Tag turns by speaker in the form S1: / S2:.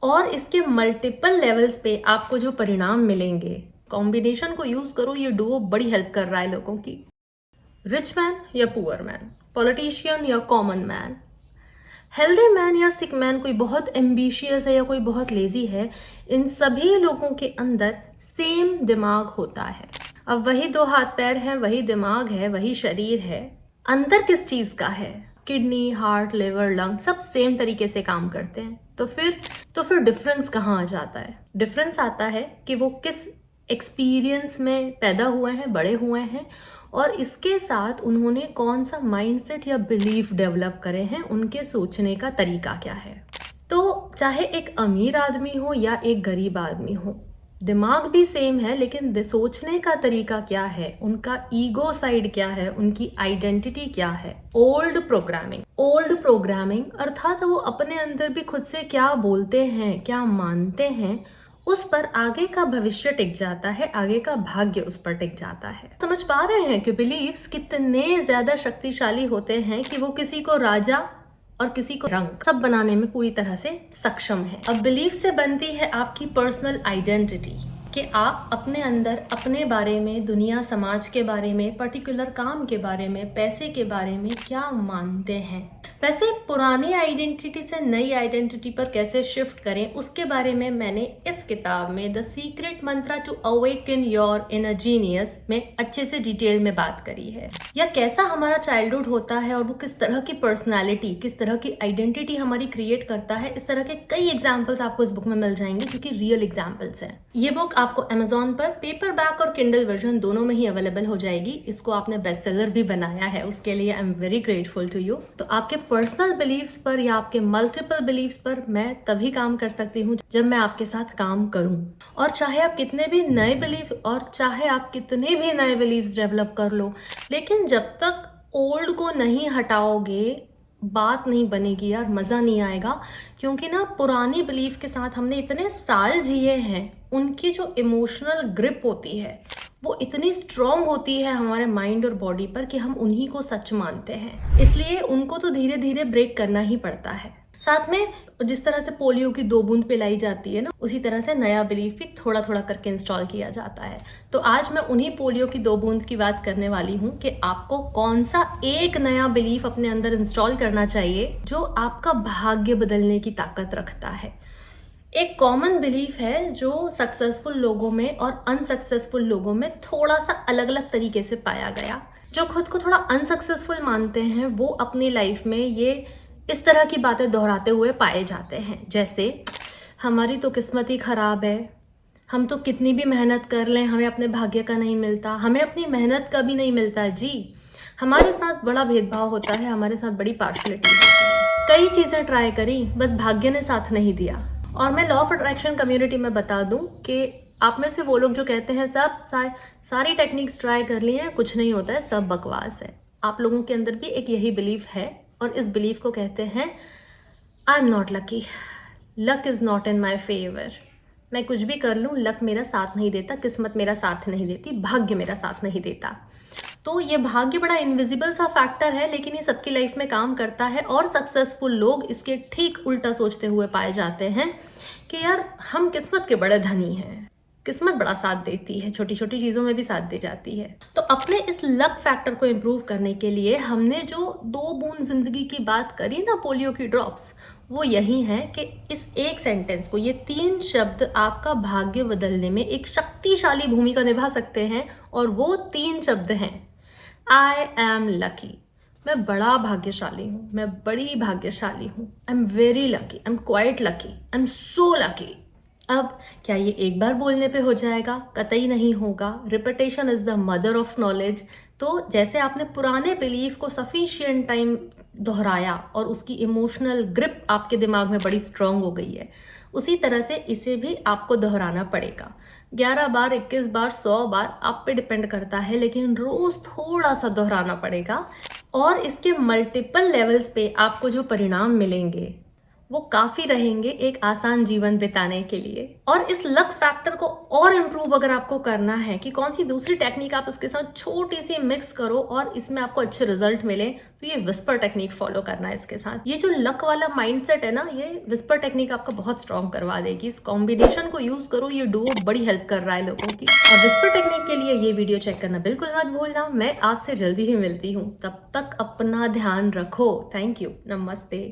S1: और इसके multiple levels पे आपको जो परिणाम मिलेंगे, कॉम्बिनेशन को यूज करो, ये डुओ बड़ी हेल्प कर रहा है लोगों की। रिच मैन या पुअर मैन, पॉलिटिशियन या कॉमन मैन, हेल्दी मैन या सिक मैन, कोई बहुत एम्बिशियस है या कोई बहुत लेजी है, इन सभी लोगों के अंदर सेम दिमाग होता है। अब वही दो हाथ पैर हैं, वही दिमाग है, वही शरीर है, अंतर किस चीज का है? किडनी, हार्ट, लिवर, लंग सब सेम तरीके से काम करते हैं। तो फिर डिफरेंस कहाँ आ जाता है? डिफरेंस आता है कि वो किस एक्सपीरियंस में पैदा हुए हैं, बड़े हुए हैं, और इसके साथ उन्होंने कौन सा माइंडसेट या बिलीफ डेवलप करे हैं, उनके सोचने का तरीका क्या है। तो चाहे एक अमीर आदमी हो या एक गरीब आदमी हो, दिमाग भी सेम है, लेकिन सोचने का तरीका क्या है, उनका ईगो साइड क्या है, उनकी आइडेंटिटी क्या है। ओल्ड प्रोग्रामिंग अर्थात वो अपने अंदर भी खुद से क्या बोलते हैं, क्या मानते हैं, उस पर आगे का भविष्य टिक जाता है, आगे का भाग्य उस पर टिक जाता है। समझ पा रहे हैं कि बिलीव्स कितने ज्यादा शक्तिशाली होते हैं कि वो किसी को राजा और किसी को रंग सब बनाने में पूरी तरह से सक्षम है। अब बिलीफ से बनती है आपकी पर्सनल आइडेंटिटी, कि आप अपने अंदर अपने बारे में, दुनिया समाज के बारे में, पर्टिकुलर काम के बारे में, पैसे के बारे में क्या मानते हैं। वैसे पुरानी आइडेंटिटी से नई आइडेंटिटी पर कैसे शिफ्ट करें, उसके बारे में मैंने इस किताब में the secret mantra to awaken your inner genius में अच्छे से डिटेल में बात करी है। या कैसा हमारा चाइल्डहुड होता है और वो किस तरह की पर्सनालिटी, किस तरह की आइडेंटिटी हमारी क्रिएट करता है। इस तरह के कई एग्जाम्पल्स आपको इस बुक में मिल जाएंगे, जो कि रियल एग्जाम्पल्स हैं। ये बुक आपको अमेजोन पर पेपर बैक और किंडल वर्जन दोनों में ही अवेलेबल हो जाएगी। इसको आपने बेस्ट सेलर भी बनाया है, उसके लिए I am very grateful to you. तो आपके पर्सनल बिलीव्स पर या आपके मल्टीपल बिलीव्स पर मैं तभी काम कर सकती हूँ जब मैं आपके साथ काम करूँ। और चाहे आप कितने भी नए बिलीव्स डेवलप कर लो, लेकिन जब तक ओल्ड को नहीं हटाओगे बात नहीं बनेगी यार, मज़ा नहीं आएगा। क्योंकि ना पुरानी बिलीफ के साथ हमने इतने साल जिए हैं, उनकी जो इमोशनल ग्रिप होती है वो इतनी स्ट्रॉन्ग होती है हमारे माइंड और बॉडी पर कि हम उन्हीं को सच मानते हैं। इसलिए उनको तो धीरे धीरे ब्रेक करना ही पड़ता है। साथ में जिस तरह से पोलियो की 2 बूंद पिलाई जाती है ना, उसी तरह से नया बिलीफ भी थोड़ा थोड़ा करके इंस्टॉल किया जाता है। तो आज मैं उन्हीं पोलियो की 2 बूंद की बात करने वाली हूँ कि आपको कौन सा एक नया बिलीफ अपने अंदर इंस्टॉल करना चाहिए जो आपका भाग्य बदलने की ताकत रखता है। एक कॉमन बिलीफ है जो सक्सेसफुल लोगों में और अनसक्सेसफुल लोगों में थोड़ा सा अलग अलग तरीके से पाया गया। जो खुद को थोड़ा अनसक्सेसफुल मानते हैं वो अपनी लाइफ में ये इस तरह की बातें दोहराते हुए पाए जाते हैं, जैसे हमारी तो किस्मत ही खराब है, हम तो कितनी भी मेहनत कर लें हमें अपने भाग्य का नहीं मिलता, हमें अपनी मेहनत का भी नहीं मिलता जी, हमारे साथ बड़ा भेदभाव होता है, हमारे साथ बड़ी पार्शलिटी होती है, कई चीज़ें ट्राई करी बस भाग्य ने साथ नहीं दिया। और मैं लॉ ऑफ अट्रैक्शन कम्युनिटी में बता दूं कि आप में से वो लोग जो कहते हैं सारी टेक्निक्स ट्राई कर ली हैं, कुछ नहीं होता है, सब बकवास है। आप लोगों के अंदर भी एक यही बिलीफ है और इस बिलीफ को कहते हैं I am not lucky, luck is not in my favour. मैं कुछ भी कर लूँ लक मेरा साथ नहीं देता, किस्मत मेरा साथ नहीं देती, भाग्य मेरा साथ नहीं देता। तो ये भाग्य बड़ा इनविजिबल सा फैक्टर है, लेकिन ये सबकी लाइफ में काम करता है। और सक्सेसफुल लोग इसके ठीक उल्टा सोचते हुए पाए जाते हैं कि यार हम किस्मत के बड़े धनी हैं, किस्मत बड़ा साथ देती है, छोटी छोटी चीज़ों में भी साथ दे जाती है। तो अपने इस लक फैक्टर को इम्प्रूव करने के लिए हमने जो 2 बूंद जिंदगी की बात करी ना, पोलियो की ड्रॉप्स, वो यही है कि इस एक सेंटेंस को, ये 3 शब्द आपका भाग्य बदलने में एक शक्तिशाली भूमिका निभा सकते हैं। और वो 3 शब्द हैं आई एम लकी। मैं बड़ा भाग्यशाली हूँ, मैं बड़ी भाग्यशाली हूँ, आई am very lucky, I am quite lucky, I am so lucky. अब क्या ये एक बार बोलने पे हो जाएगा? कतई नहीं होगा। Repetition is the mother of knowledge. तो जैसे आपने पुराने बिलीफ को सफिशिएंट टाइम दोहराया और उसकी इमोशनल ग्रिप आपके दिमाग में बड़ी स्ट्रांग हो गई है, उसी तरह से इसे भी आपको दोहराना पड़ेगा। 11 बार, 21 बार, 100 बार आप पे डिपेंड करता है, लेकिन रोज थोड़ा सा दोहराना पड़ेगा। और इसके मल्टीपल लेवल्स पे आपको जो परिणाम मिलेंगे वो काफी रहेंगे एक आसान जीवन बिताने के लिए। और इस लक फैक्टर को और इम्प्रूव अगर आपको करना है कि कौन सी दूसरी टेक्निक आप इसके साथ छोटी सी मिक्स करो और इसमें आपको अच्छे रिजल्ट मिले, तो ये विस्पर टेक्निक फॉलो करना है इसके साथ। ये जो लक वाला माइंडसेट है ना, ये विस्पर टेक्निक आपका बहुत स्ट्रॉन्ग करवा देगी। इस कॉम्बिनेशन को यूज करो, ये डुओ बड़ी हेल्प कर रहा है लोगों की। और विस्पर टेक्निक के लिए ये वीडियो चेक करना बिल्कुल मत भूलना। मैं आपसे जल्दी ही मिलती हूँ, तब तक अपना ध्यान रखो। थैंक यू, नमस्ते।